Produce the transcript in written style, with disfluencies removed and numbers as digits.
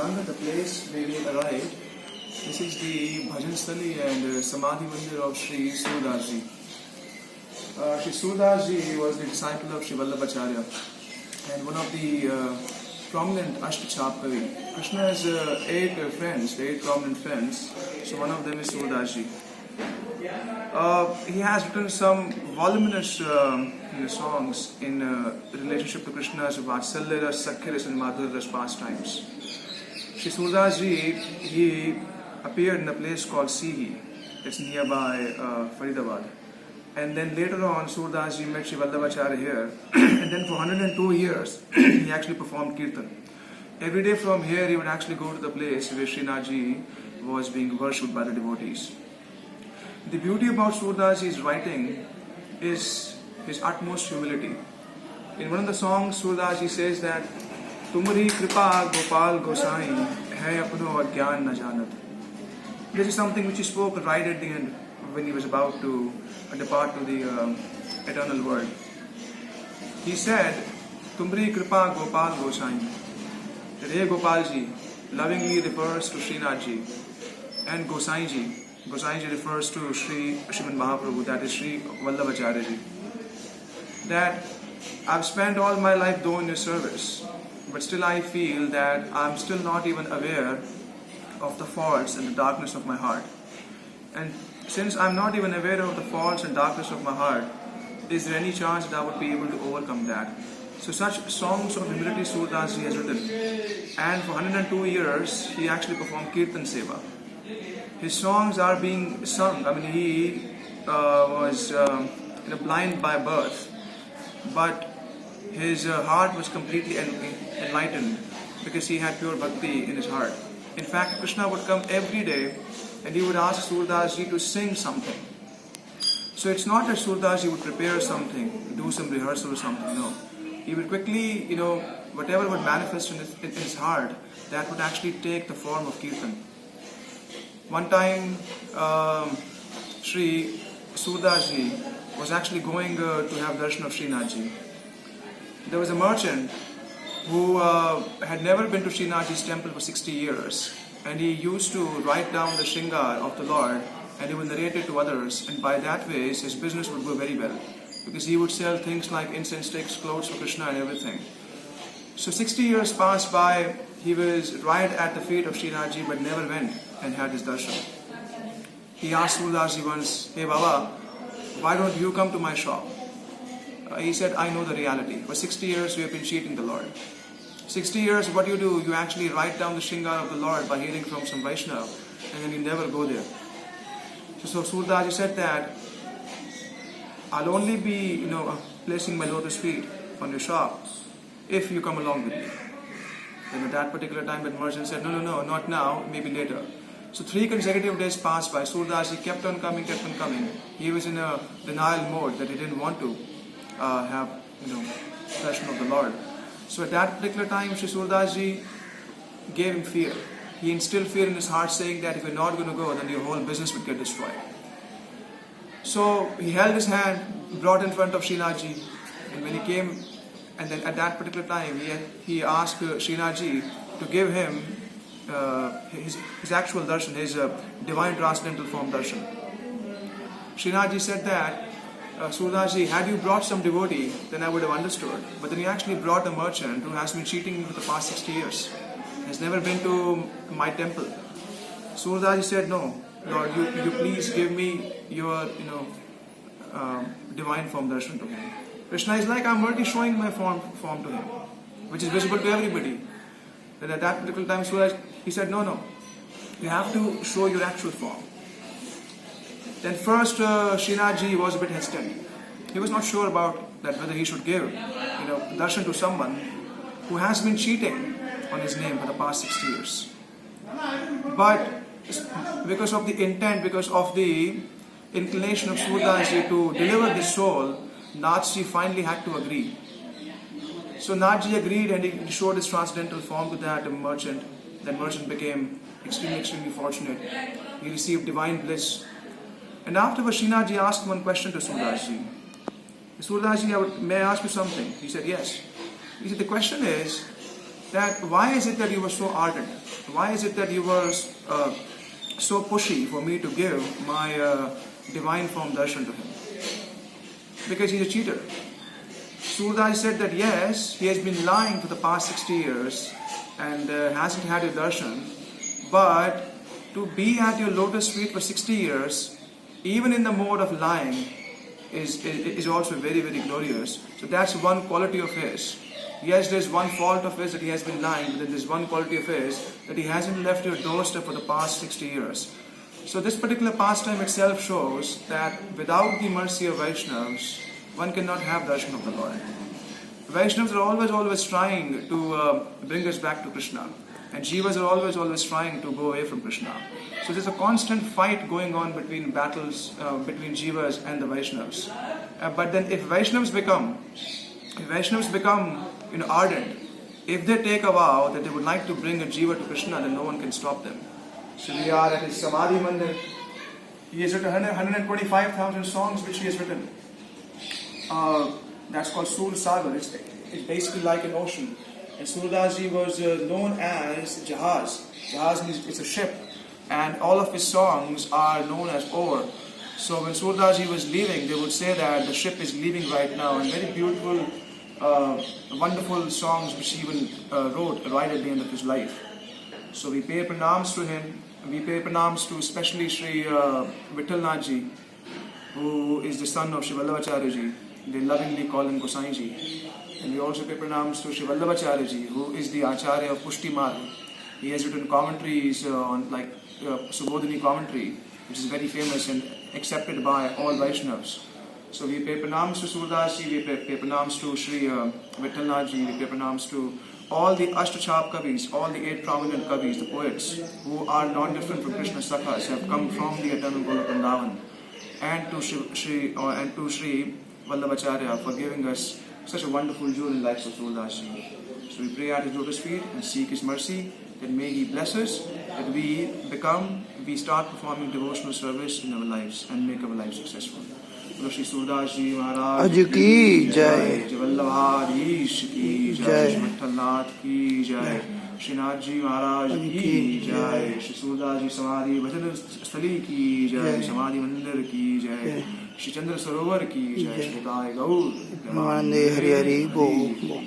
Duranga, the place where we arrived, this is the Bhajan Sthali and Samadhi Mandir of Sri Surdaji. Sri Surdaji was the disciple of Sri Vallabhacharya and one of the prominent Ashtachapkavi. Krishna has eight prominent friends, so one of them is Surdaji. He has written some voluminous songs in relationship to Krishna's Vatsalya, Sakya and Madhurya pastimes. Sri Surdaji, he appeared in a place called Sihi. It's nearby Faridabad. And then later on, Surdaji met Sri Vallabhacharya here. And then for 102 years, he actually performed Kirtan. Every day from here, he would actually go to the place where Srinathji was being worshipped by the devotees. The beauty about Surdaji's writing is his utmost humility. In one of the songs, Surdaji says that Tumri Kripa Gopal Gosai Hai Apno Agyan Na Janat. This is something which he spoke right at the end when he was about to depart to the eternal world. He said, Tumri Kripa Gopal Gosai. That Hey Gopalji lovingly refers to Srinathji, and Gosaiji. Gosaiji refers to Srimad Mahaprabhu, that is Sri Vallabhacharya. That I've spent all my life doing your service, but still I feel that I'm still not even aware of the faults and the darkness of my heart. And since I'm not even aware of the faults and darkness of my heart, is there any chance that I would be able to overcome that? So such songs of humility Surdaji has written. And for 102 years, he actually performed Kirtan Seva. His songs are being sung. I mean, he was blind by birth, but his heart was completely enlightened because he had pure bhakti in his heart. In fact, Krishna would come every day and he would ask Surdaji to sing something. So it's not that Surdaji would prepare something, do some rehearsal or something, no. He would quickly, whatever would manifest in his heart, that would actually take the form of Kirtan. One time, Sri Surdaji was actually going to have darshan of Srinathji. There was a merchant who had never been to Srinathji's temple for 60 years, and he used to write down the Shringar of the Lord and he would narrate it to others, and by that way his business would go very well because he would sell things like incense sticks, clothes for Krishna and everything. So 60 years passed by, he was right at the feet of Srinathji but never went and had his darshan. He asked Surdaji once, "Hey Baba, why don't you come to my shop?" He said, "I know the reality. For 60 years we have been cheating the Lord. 60 years, what do? You actually write down the Shringar of the Lord by hearing from some Vaishnava, and then you never go there." So Surdaji said that, "I'll only be, placing my lotus feet on your shop if you come along with me." Then at that particular time, the merchant said, No, not now, maybe later. So 3 consecutive days passed by. Surdaji kept on coming. He was in a denial mode that he didn't want to have, darshan of the Lord. So at that particular time, Sri Surdaji gave him fear. He instilled fear in his heart, saying that if you're not going to go, then your whole business would get destroyed. So he held his hand, brought in front of Srinathji, and when he came, and then at that particular time, he asked Srinathji to give him his actual darshan, his divine transcendental form darshan. Srinathji said that, "Surdaji, had you brought some devotee, then I would have understood. But then you actually brought a merchant who has been cheating me for the past 60 years. Has never been to my temple." Surdaji said, "No, Lord, you please give me your, divine form darshan to him." Krishna is like, "I'm already showing my form to him, which is visible to everybody." Then at that particular time, Surdaji, he said, No, you have to show your actual form. Then first, Srinathji was a bit hesitant. He was not sure about that whether he should give, darshan to someone who has been cheating on his name for the past 60 years. But because of the intent, because of the inclination of Surdaji to deliver the soul, Nathji finally had to agree. So Nathji agreed and he showed his transcendental form to that merchant. That merchant became extremely fortunate. He received divine bliss. And afterwards, Srinathji asked one question to Surdaji. "Surdaji, may I ask you something?" He said, "Yes." He said, "The question is, that why is it that you were so ardent? Why is it that you were so pushy for me to give my divine form darshan to him? Because he's a cheater. Surdas said that yes, he has been lying for the past 60 years and hasn't had a darshan, but to be at your lotus feet for 60 years, even in the mode of lying, is also very, very glorious. So that's one quality of his. Yes, there's one fault of his that he has been lying, but then there's one quality of his that he hasn't left your doorstep for the past 60 years. So this particular pastime itself shows that without the mercy of Vaishnavas, one cannot have darshan of the Lord. Vaishnavas are always trying to bring us back to Krishna. And Jivas are always trying to go away from Krishna. So there's a constant fight going on between battles between Jivas and the Vaishnavas. But then if Vaishnavas become ardent, if they take a vow that they would like to bring a Jiva to Krishna, then no one can stop them. So we are at his Samadhi Mandir. He has written 125,000 songs which he has written. That's called Sarvor. It's basically like an ocean. And Surdas Ji was known as Jahaz. Jahaz means it's a ship. And all of his songs are known as oar. So when Surdas Ji was leaving, they would say that the ship is leaving right now. And very beautiful, wonderful songs which he even wrote right at the end of his life. So we pay pranams to him. We pay pranams to especially Sri Vithalnath Ji, who is the son of Shri Vallabhacharya Ji. They lovingly call him Gosain Ji. And we also pay pranams to Shri Vallabhacharya Ji, who is the Acharya of Pushti Marg. He has written commentaries on Subodhini commentary, which is very famous and accepted by all Vaishnavas. So we pay pranams to Surdas Ji, we pay pranams to Shri Vithalnath Ji, we pay pranams to all the Ashtachap Kavis, all the 8 prominent Kavis, the poets, who are not different from Krishna Sakhas, have come from the eternal Golok Vrindavan. And to Shri Vallabhacharya for giving us such a wonderful jewel in life of Surdas Ji. So we pray at his lotus feet and seek his mercy, that may he bless us, that we start performing devotional service in our lives and make our lives successful. Shri Surdas Ji Maharaj ki jai, Vallabhadhish ki jai, Shri Vithalnath ki jai, Shri Nath Ji Maharaj ki jai, Shri Surdas Ji Samadhi Bhajan Sthali ki jai, Samadhi Mandir ki jai, Shri Chandra Sarovar ki jai, Shri Gaur Mande Hari Hari Bo.